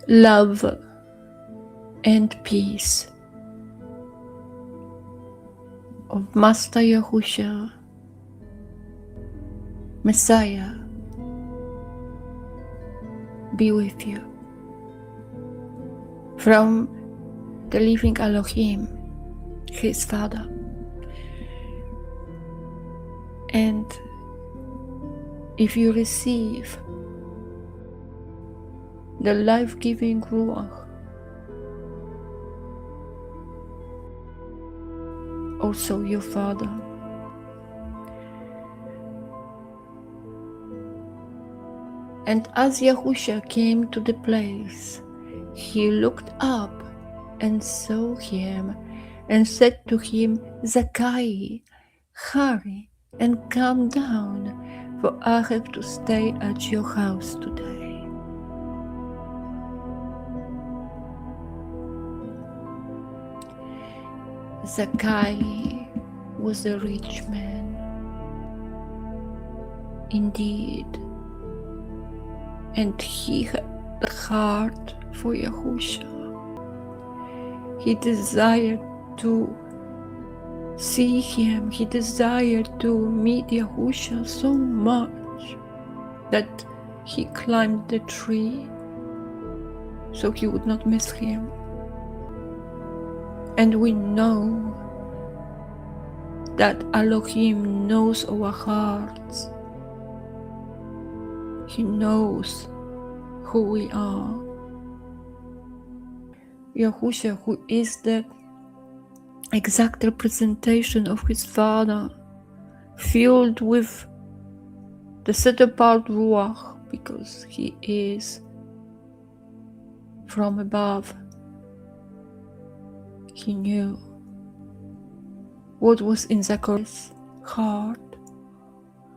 love and peace of Master Yahushua, Messiah, be with you. From the living Elohim, his Father. And if you receive the life-giving Ruach, also your Father. And as Yahushua came to the place, he looked up and saw him and said to him, Zacchaeus, hurry and come down, for I have to stay at your house today. Zacchaeus was a rich man, indeed, and he had a heart for Yahushua. He desired to see him, he desired to meet Yahushua so much that he climbed the tree so he would not miss him. And we know that Elohim knows our hearts. He knows who we are. Yahushua, who is the exact representation of his Father, filled with the set-apart Ruach, because he is from above. He knew what was in Zacchaeus' heart.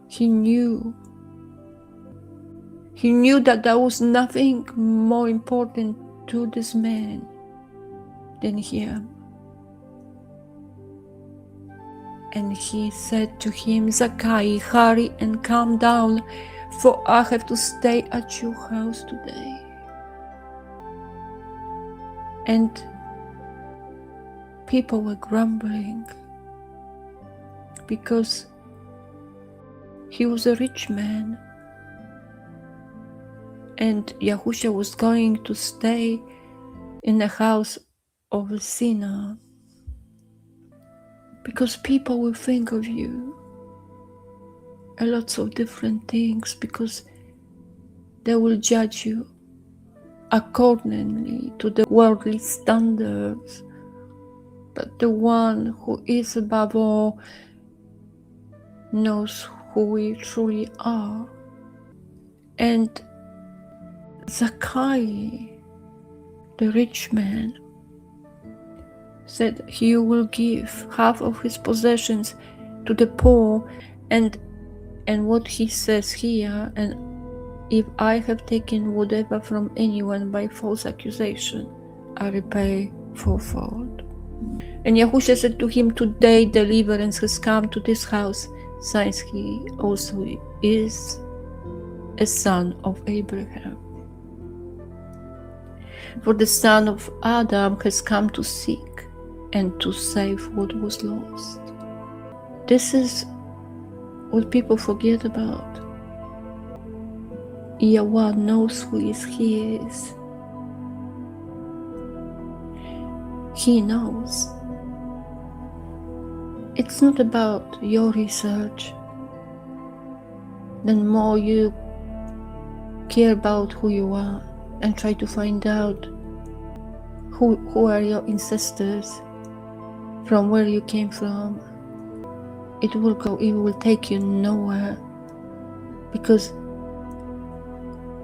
He knew that there was nothing more important to this man than him. And he said to him, Zacchaeus, hurry and come down, for I have to stay at your house today. And people were grumbling because he was a rich man and Yahushua was going to stay in the house of a sinner, because people will think of you a lot of different things, because they will judge you accordingly to the worldly standards. But the one who is above all knows who we truly are. And Zacchaeus, the rich man, said he will give half of his possessions to the poor, and what he says here, and if I have taken whatever from anyone by false accusation, I repay fourfold. And Yahushua said to him, today deliverance has come to this house, since he also is a son of Abraham. For the son of Adam has come to seek and to save what was lost. This is what people forget about. Yahweh knows who he is. He knows. It's not about your research. The more you care about who you are and try to find out who are your ancestors, from where you came from, it will take you nowhere, because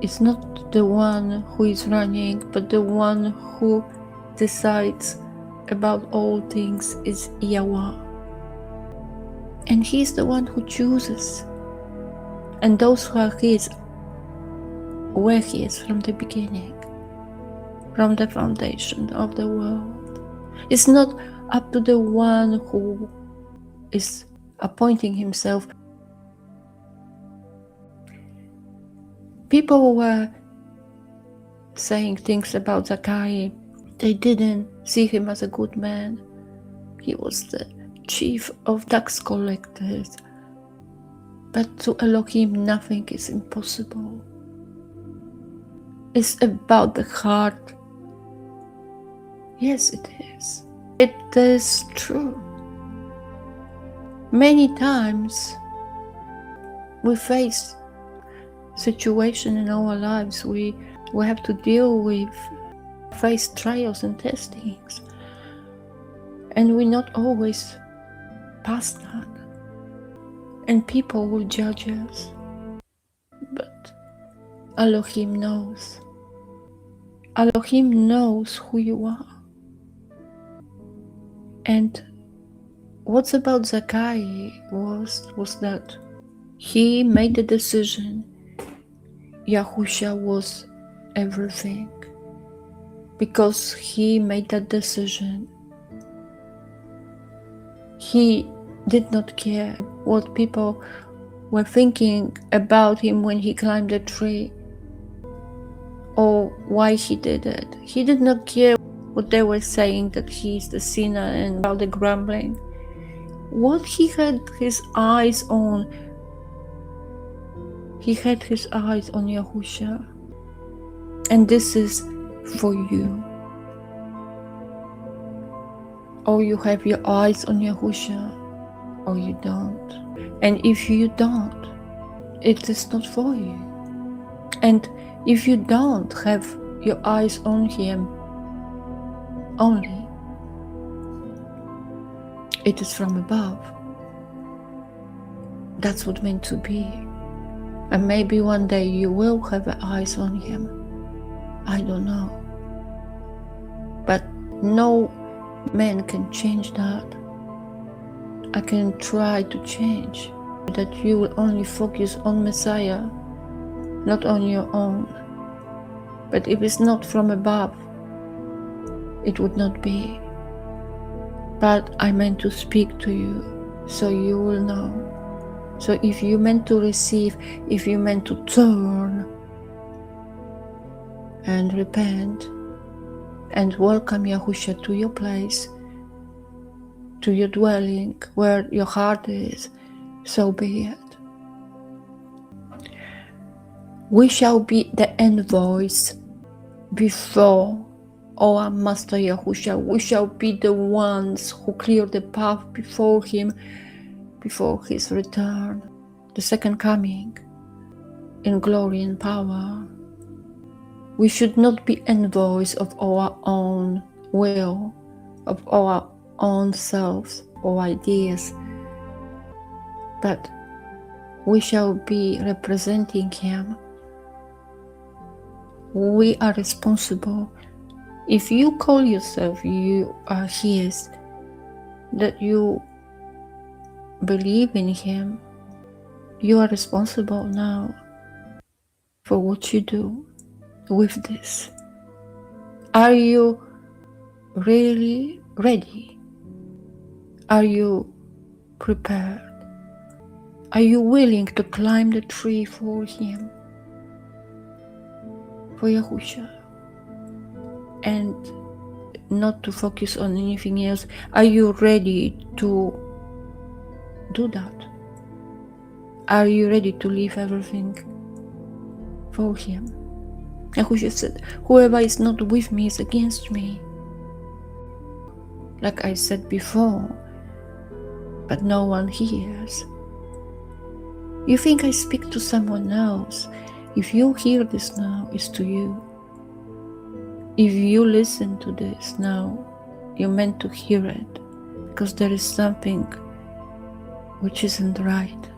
it's not the one who is running, but the one who decides about all things is Yahweh. And he is the one who chooses. And those who are his, where he is from the beginning, from the foundation of the world. It's not up to the one who is appointing himself. People were saying things about 𝐤𐄄. They didn't see him as a good man. He was the chief of tax collectors. But to Elohim, nothing is impossible. It's about the heart. Yes, it is. It is true. Many times we face situations in our lives we have to deal with, face trials and testings, and we not always pass that, and people will judge us, but Elohim knows. Elohim knows who you are. And what's about 𝐤𝐄 was that he made the decision. Yahusha was everything. Because he made that decision, he did not care what people were thinking about him when he climbed the tree, or why he did it. He did not care what they were saying, that he's the sinner and about the grumbling. What he had his eyes on, he had his eyes on Yahusha. And this is for you. Or you have your eyes on Yahusha, or you don't. And if you don't, it is not for you. And if you don't have your eyes on him only, it is from above. That's what meant to be. And maybe one day you will have eyes on him. I don't know. But no man can change that. I can try to change that you will only focus on Messiah, not on your own. But if it's not from above, it would not be. But I meant to speak to you, so you will know. So if you meant to receive, if you meant to turn and repent and welcome Yahusha to your place, to your dwelling, where your heart is, so be it. We shall be the envoys before our Master Yahusha. We shall be the ones who clear the path before him, before his return, the second coming, in glory and power. We should not be envoys of our own will, of our own selves or ideas, but we shall be representing him. We are responsible. If you call yourself you are his, that you believe in him, you are responsible now for what you do with this. Are you really ready? Are you prepared? Are you willing to climb the tree for him, for Yahusha, and not to focus on anything else? Are you ready to do that? Are you ready to leave everything for him? Yahusha said, whoever is not with me is against me. Like I said before, but no one hears. You think I speak to someone else? If you hear this now, it's to you. If you listen to this now, you're meant to hear it, because there is something which isn't right.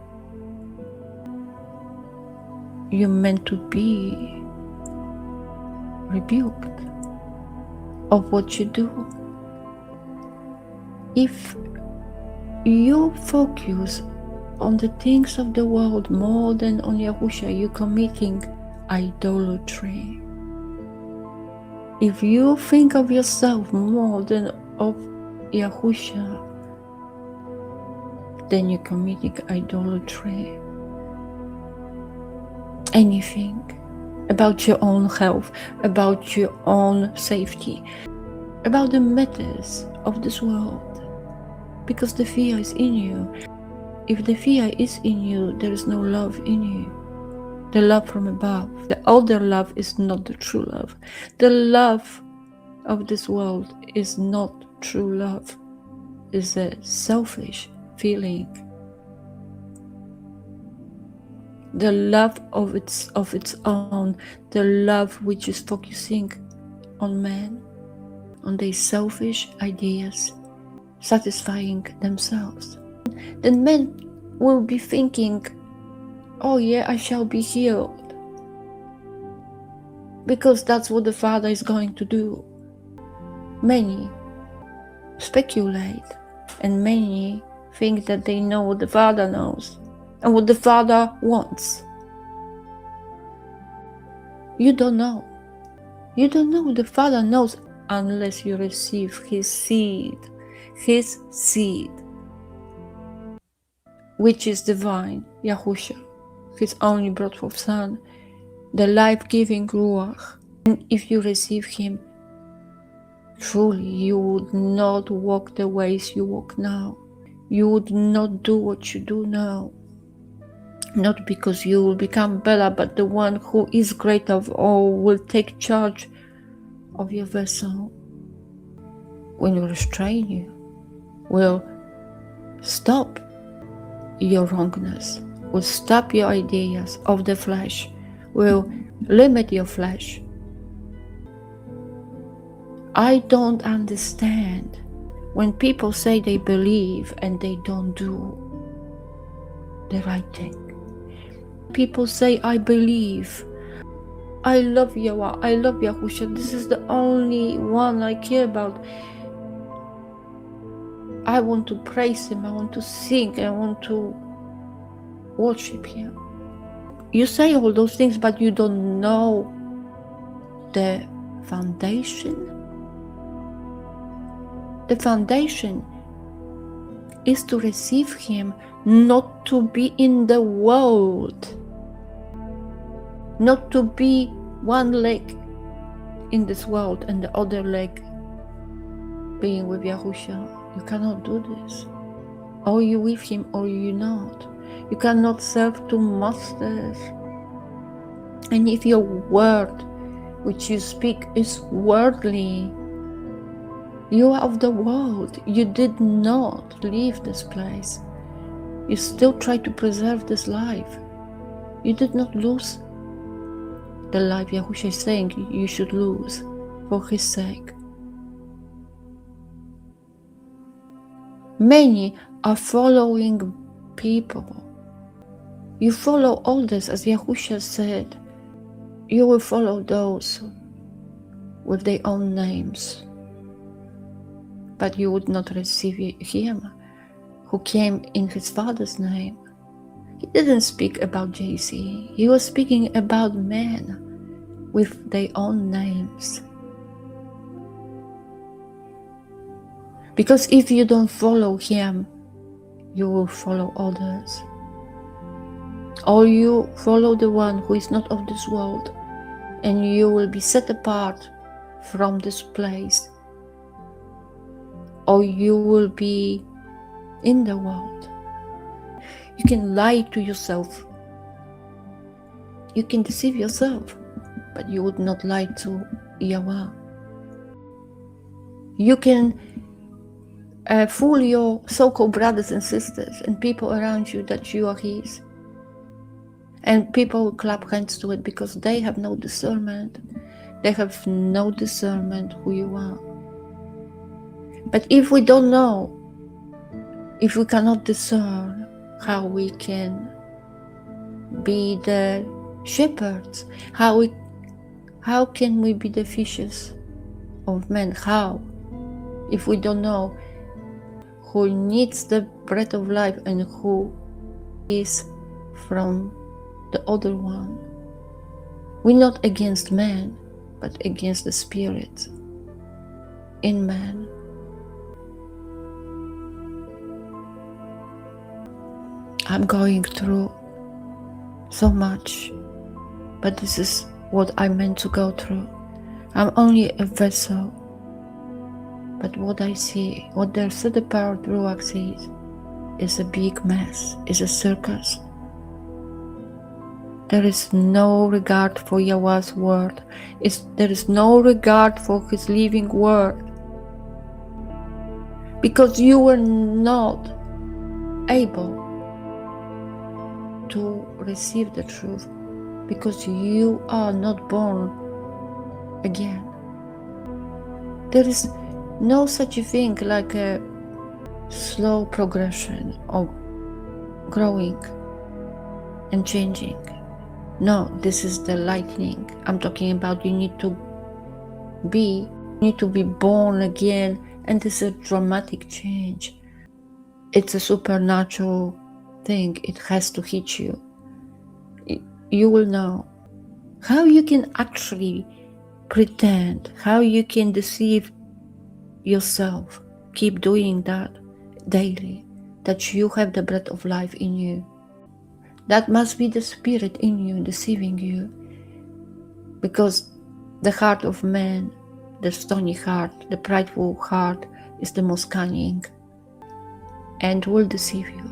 You're meant to be rebuked of what you do. If you focus on the things of the world more than on Yahusha, you're committing idolatry. If you think of yourself more than of Yahusha, then you're committing idolatry. Anything about your own health, about your own safety, about the matters of this world, because the fear is in you. If the fear is in you, there is no love in you. The love from above. The other love is not the true love. The love of this world is not true love. It's a selfish feeling. The love of its own, the love which is focusing on men, on their selfish ideas, satisfying themselves. Then men will be thinking, oh yeah, I shall be healed, because that's what the Father is going to do. Many speculate, and many think that they know what the Father knows and what the Father wants. You don't know. You don't know what the Father knows unless you receive His seed, which is divine, Yahusha, His only brought forth Son, the life-giving Ruach. And if you receive Him, truly you would not walk the ways you walk now. You would not do what you do now. Not because you will become Bella, but the one who is great of all will take charge of your vessel. When you restrain you, will stop your wrongness, will stop your ideas of the flesh, will limit your flesh. I don't understand when people say they believe and they don't do the right thing. People say, I believe, I love Yahweh, I love Yahusha, this is the only one I care about. I want to praise Him, I want to sing, I want to worship Him. You say all those things, but you don't know the foundation. The foundation is to receive Him, not to be in the world, not to be one leg in this world and the other leg being with Yahusha. You cannot do this. Or you with Him or you not. You cannot serve two masters. And if your word which you speak is worldly, you are of the world. You did not leave this place. You still try to preserve this life. You did not lose the life Yahusha is saying you should lose for His sake. Many are following people. You follow others, as Yahusha said. You will follow those with their own names. But you would not receive Him, who came in His Father's name. He didn't speak about JC. He was speaking about men with their own names. Because if you don't follow Him, you will follow others. Or you follow the one who is not of this world, and you will be set apart from this place. Or you will be in the world. You can lie to yourself. You can deceive yourself, but you would not lie to Yahweh. You can fool your so-called brothers and sisters and people around you that you are His. And people will clap hands to it because they have no discernment. They have no discernment who you are. But if we don't know, if we cannot discern how we can be the shepherds, how can we be the fishers of men? How? If we don't know who needs the bread of life and who is from the other one. We're not against man, but against the spirit in man. I'm going through so much, but this is what I'm meant to go through. I'm only a vessel. But what I see, what their third power Ruach sees, is a big mess, is a circus. There is no regard for Yahweh's word. There is no regard for his living word. Because you were not able to receive the truth. Because you are not born again. There is no such a thing like a slow progression of growing and changing. No, this is the lightning. I'm talking about you need to be born again, and this is a dramatic change. It's a supernatural thing. It has to hit you. You will know how you can actually pretend, how you can deceive yourself. Keep doing that daily, that you have the breath of life in you. That must be the spirit in you deceiving you, because the heart of man, the stony heart, the prideful heart, is the most cunning and will deceive you.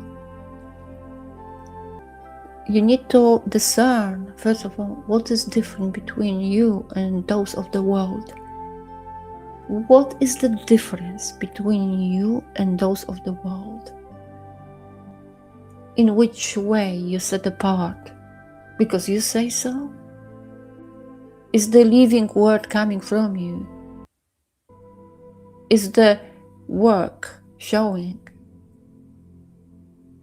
You need to discern, first of all, what is different between you and those of the world. What is the difference between you and those of the world? In which way you set apart? Because you say so? Is the living word coming from you? Is the work showing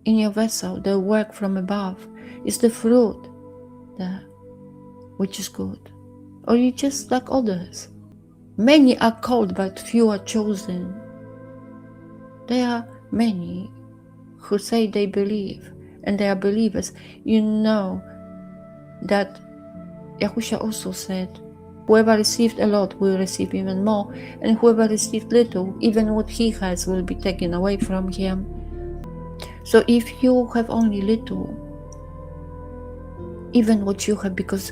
in your vessel, the work from above? Is the fruit there, which is good? Or you just like others? Many are called, but few are chosen. There are many who say they believe, and they are believers. You know that Yahusha also said, whoever received a lot will receive even more, and whoever received little, even what he has will be taken away from him. So if you have only little, even what you have, because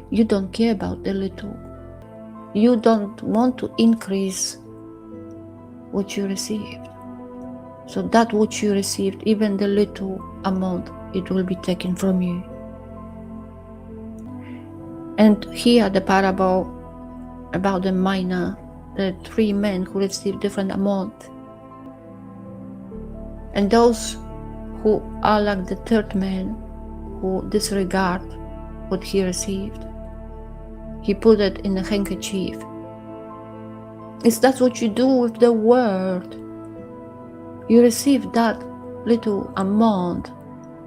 you don't care about the little, you don't want to increase what you received. So that what you received, even the little amount, it will be taken from you. And here the parable about the miner, the 3 men who received different amount. And those who are like the 3rd man, who disregard what he received. He put it in a handkerchief. Is that what you do with the word? You receive that little amount,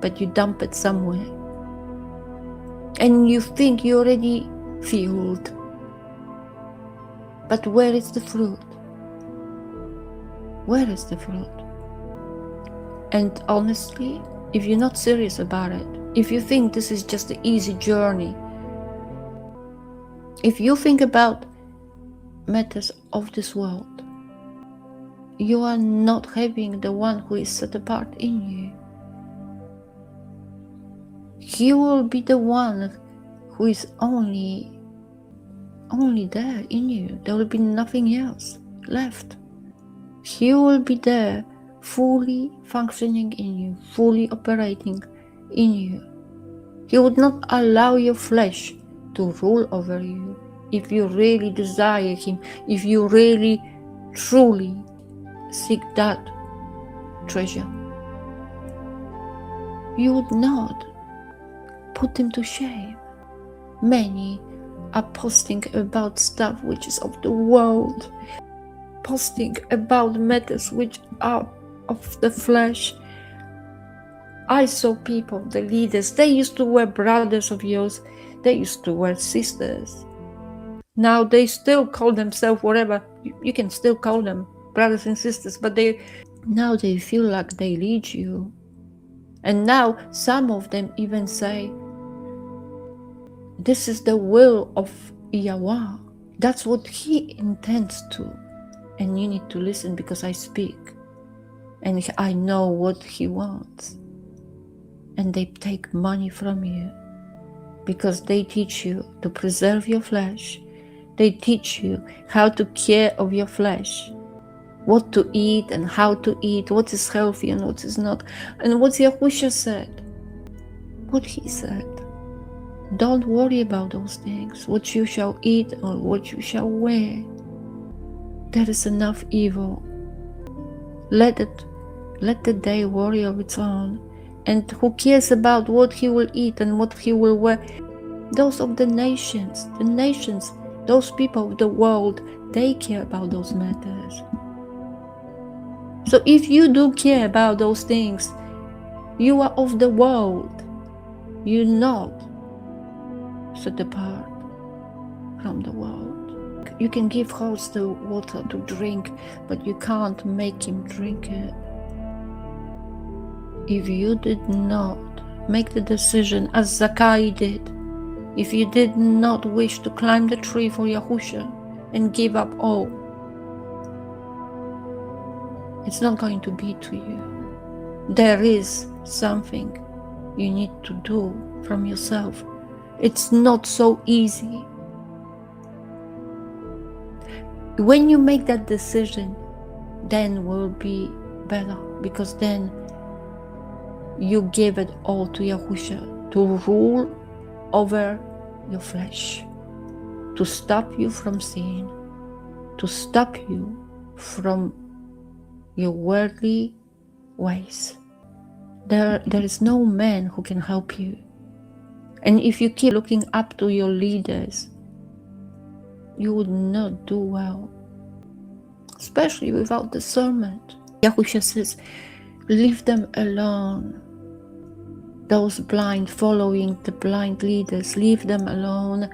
but you dump it somewhere. And you think you're already filled. But where is the fruit? Where is the fruit? And honestly, if you're not serious about it, if you think this is just an easy journey, if you think about matters of this world, you are not having the one who is set apart in you. He will be the one who is only there in you. There will be nothing else left. He will be there, fully functioning in you, fully operating in you. He would not allow your flesh to rule over you if you really desire him, if you really, truly seek that treasure. You would not put him to shame. Many are posting about stuff which is of the world, posting about matters which are of the flesh. I saw people, the leaders, they used to wear brothers of yours, they used to wear sisters. Now they still call themselves whatever, you can still call them brothers and sisters, but now they feel like they lead you. And now some of them even say, this is the will of Yahweh. That's what he intends to. And you need to listen because I speak. And I know what he wants. And they take money from you because they teach you to preserve your flesh. They teach you how to care of your flesh, what to eat and how to eat, what is healthy and what is not. And what Yahushua said, what he said, don't worry about those things, what you shall eat or what you shall wear. There is enough evil. Let the day worry of its own. And who cares about what he will eat and what he will wear? Those of the nations, those people of the world, they care about those matters. So if you do care about those things, you are of the world. You're not set apart from the world. You can give horse the water to drink, but you can't make him drink it. If you did not make the decision as Zacchaeus did, if you did not wish to climb the tree for Yahushua and give up all, it's not going to be to you. There is something you need to do from yourself. It's not so easy. When you make that decision, then will be better, because then you give it all to Yahushua to rule over your flesh, to stop you from sin, to stop you from your worldly ways. There is no man who can help you. And if you keep looking up to your leaders, you would not do well, especially without discernment. Yahushua says, leave them alone. Those blind, following the blind leaders, leave them alone.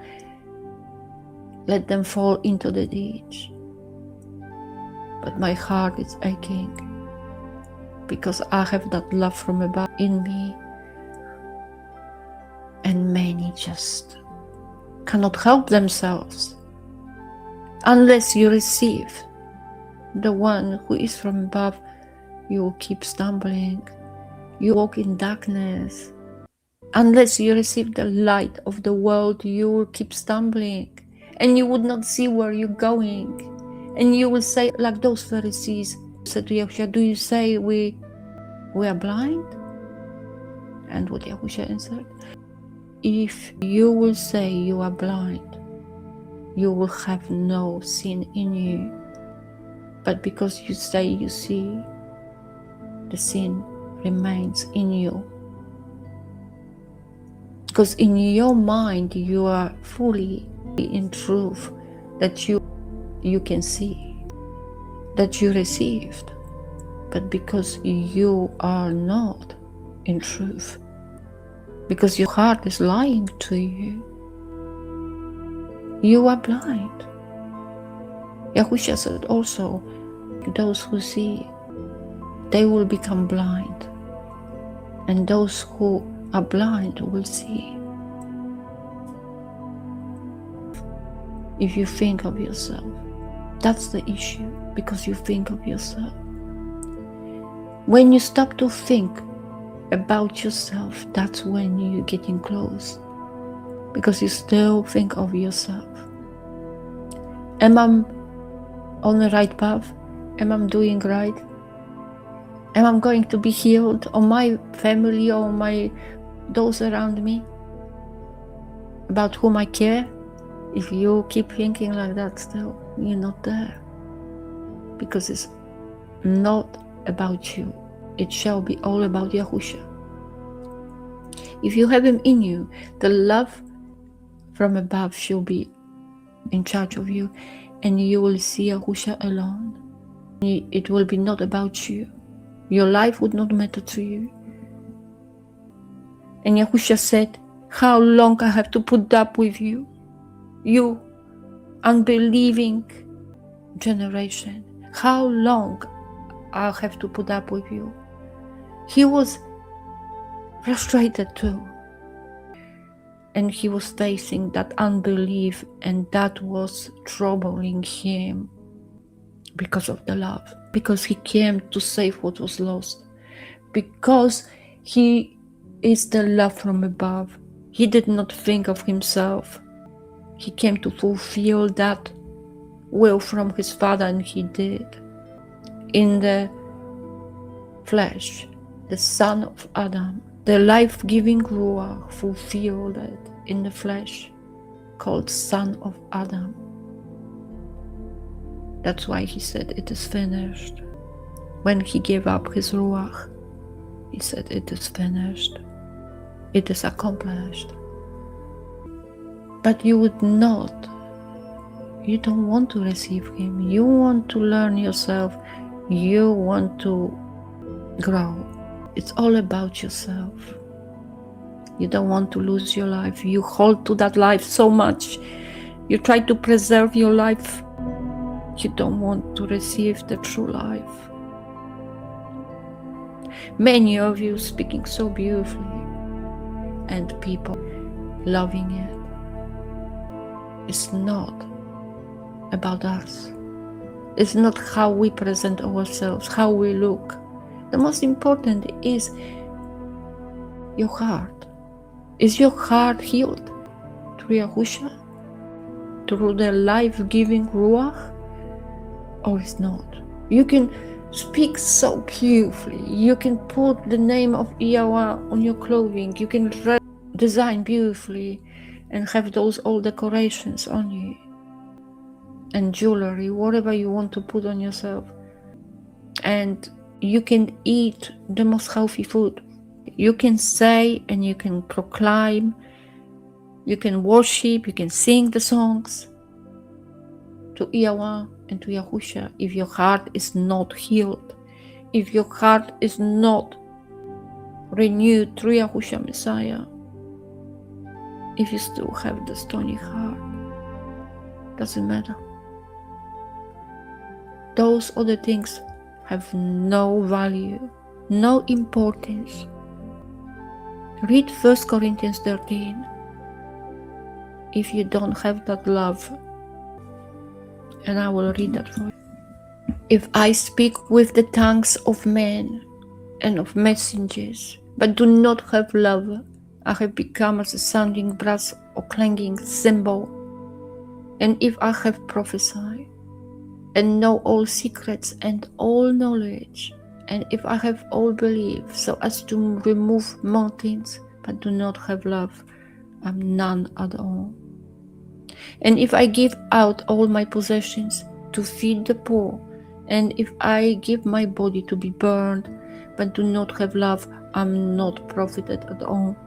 Let them fall into the ditch. But my heart is aching, because I have that love from above in me. And many just cannot help themselves unless you receive the one who is from above. You will keep stumbling. You walk in darkness. Unless you receive the light of the world, you will keep stumbling, and you would not see where you're going. And you will say, like those Pharisees said to Yahushua, do you say we are blind? And what Yahushua answered, if you will say you are blind, you will have no sin in you. But because you say you see, the sin remains in you. Because in your mind you are fully in truth, that you can see, that you received. But because you are not in truth, because your heart is lying to you, you are blind. Yahushua said also, those who see, they will become blind, and those who are blind will see. If you think of yourself, that's the issue, because you think of yourself. When you stop to think about yourself, that's when you're getting close, because you still think of yourself. Am I on the right path? Am I doing right? Am I going to be healed, or my family, or those around me, about whom I care? If you keep thinking like that, still, you're not there. Because it's not about you. It shall be all about Yahushua. If you have him in you, the love from above shall be in charge of you, and you will see Yahushua alone. It will be not about you. Your life would not matter to you. And Yahushua said, how long I have to put up with you? You unbelieving generation. How long I have to put up with you? He was frustrated too. And he was facing that unbelief, and that was troubling him because of the love. Because he came to save what was lost. Because he is the love from above. He did not think of himself. He came to fulfill that will from his Father, and he did. In the flesh, the son of Adam, the life-giving Ruach fulfilled it in the flesh, called Son of Adam. That's why he said, it is finished. When he gave up his Ruach, he said, it is finished. It is accomplished. But you would not. You don't want to receive him. You want to learn yourself. You want to grow. It's all about yourself. You don't want to lose your life. You hold to that life so much. You try to preserve your life. You don't want to receive the true life. Many of you speaking so beautifully, and people loving it. It's not about us. It's not how we present ourselves, how we look. The most important is your heart. Is your heart healed through Yahusha? Through the life-giving Ruach? Or is not? You can speak so beautifully. You can put the name of 𝐤𝐄𝐄 on your clothing. You can design beautifully and have those old decorations on you. And jewelry, whatever you want to put on yourself. And you can eat the most healthy food. You can say and you can proclaim. You can worship, you can sing the songs to 𝐤𝐄 and to Yahusha. If your heart is not healed, if your heart is not renewed through Yahusha Messiah, if you still have the stony heart, doesn't matter. Those other things have no value, no importance. Read 1 Corinthians 13. If you don't have that love, and I will read that for you. If I speak with the tongues of men and of messengers, but do not have love, I have become as a sounding brass or clanging cymbal. And if I have prophesied, and know all secrets and all knowledge, and if I have all belief so as to remove mountains, but do not have love, I'm none at all. And if I give out all my possessions to feed the poor, and if I give my body to be burned, but do not have love, I'm not profited at all.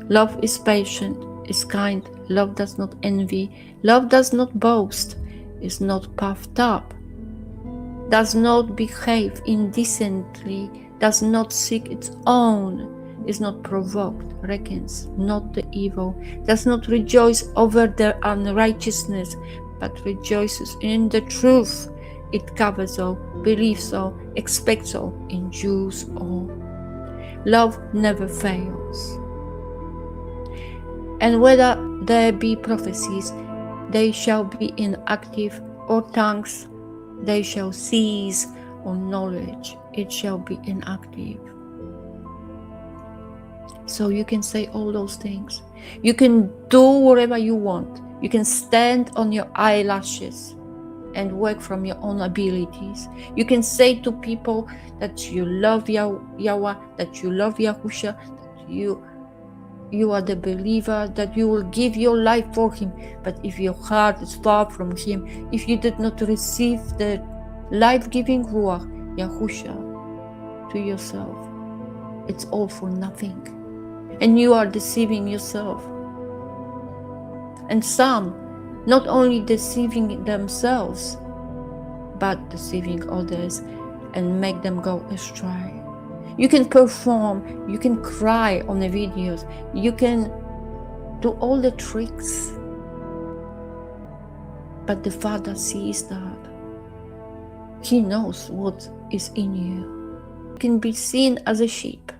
Love is patient, is kind, love does not envy, love does not boast, is not puffed up, does not behave indecently, does not seek its own, is not provoked, reckons not the evil, does not rejoice over their unrighteousness, but rejoices in the truth. It covers all, believes all, expects all, endures all. Love never fails. And whether there be prophecies, they shall be inactive, or tongues, they shall cease, or knowledge, it shall be inactive. So you can say all those things. You can do whatever you want. You can stand on your eyelashes and work from your own abilities. You can say to people that you love Yahweh, that you love Yahusha, that you are the believer, that you will give your life for him. But if your heart is far from him, if you did not receive the life-giving Ruach, Yahusha, to yourself, it's all for nothing. And you are deceiving yourself. And some, not only deceiving themselves, but deceiving others and make them go astray. You can perform, you can cry on the videos, you can do all the tricks. But the Father sees that. He knows what is in you. You can be seen as a sheep,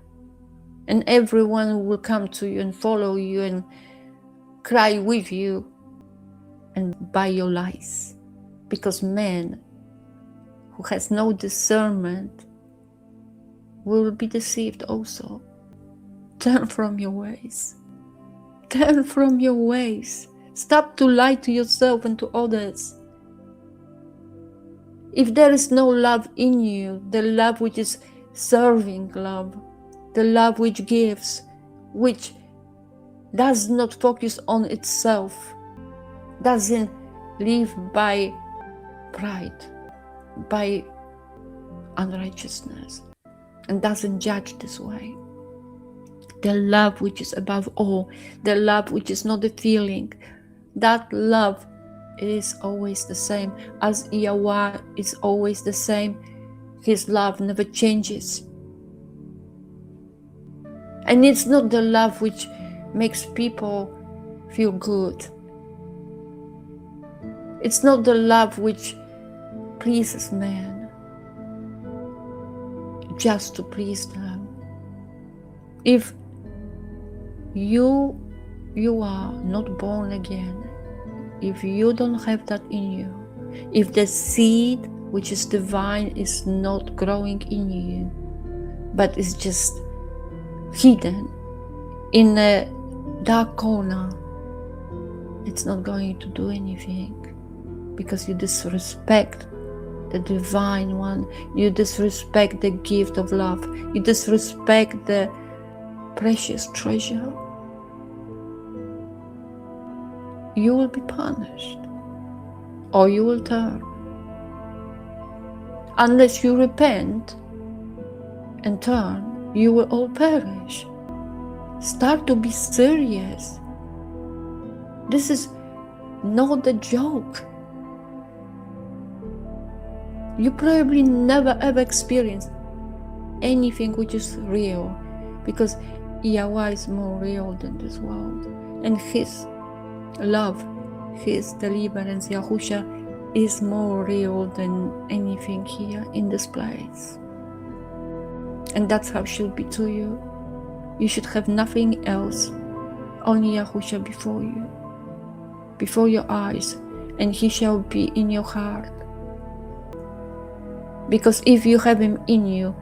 and everyone will come to you and follow you and cry with you and buy your lies. Because man who has no discernment will be deceived also. Turn from your ways. Turn from your ways. Stop to lie to yourself and to others. If there is no love in you, the love which is serving love, the love which gives, which does not focus on itself, doesn't live by pride, by unrighteousness, and doesn't judge this way. The love which is above all, the love which is not a feeling, that love is always the same. As 𝐤𝐄𝐄 is always the same, his love never changes. And it's not the love which makes people feel good. It's not the love which pleases men, just to please them. If you are not born again, if you don't have that in you, if the seed which is divine is not growing in you, but is just hidden in a dark corner, it's not going to do anything, because you disrespect the divine one, you disrespect the gift of love, you disrespect the precious treasure. You will be punished, or you will turn. Unless you repent and turn, you will all perish. Start to be serious. This is not a joke. You probably never ever experienced anything which is real, because 𝐤𝐄𝐄 is more real than this world, and his love, his deliverance, Yahusha, is more real than anything here in this place. And that's how it should be to you. You should have nothing else, only Yahusha before you, before your eyes, and he shall be in your heart. Because if you have him in you,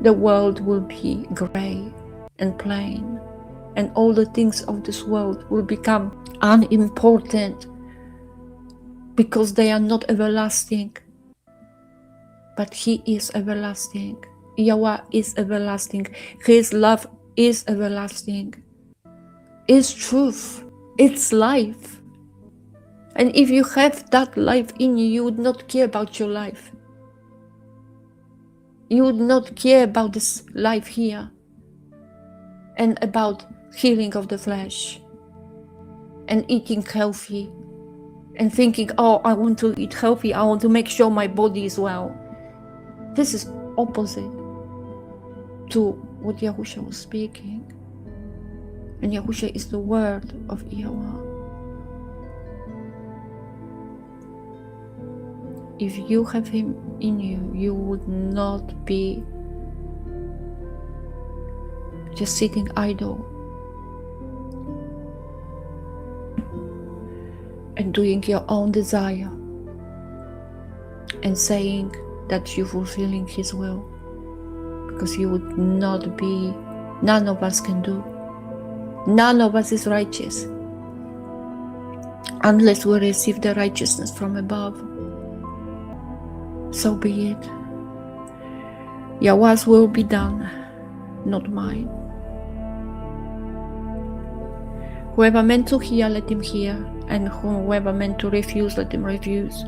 the world will be gray and plain, and all the things of this world will become unimportant, because they are not everlasting. But he is everlasting. 𝐤𝐄𝐄 is everlasting. His love is everlasting. It's truth. It's life. And if you have that life in you, you would not care about your life. You would not care about this life here and about healing of the flesh and eating healthy and thinking, oh, I want to eat healthy, I want to make sure my body is well. This is opposite to what Yahusha was speaking. And Yahusha is the word of 𝐤𝐄𝐄. If you have him in you, you would not be just sitting idle and doing your own desire and saying that you're fulfilling his will, because you would not be, none of us can do. None of us is righteous unless we receive the righteousness from above. So be it. 𝐤𝐄𝐄's will be done, not mine. Whoever meant to hear, let him hear, and whoever meant to refuse, let him refuse.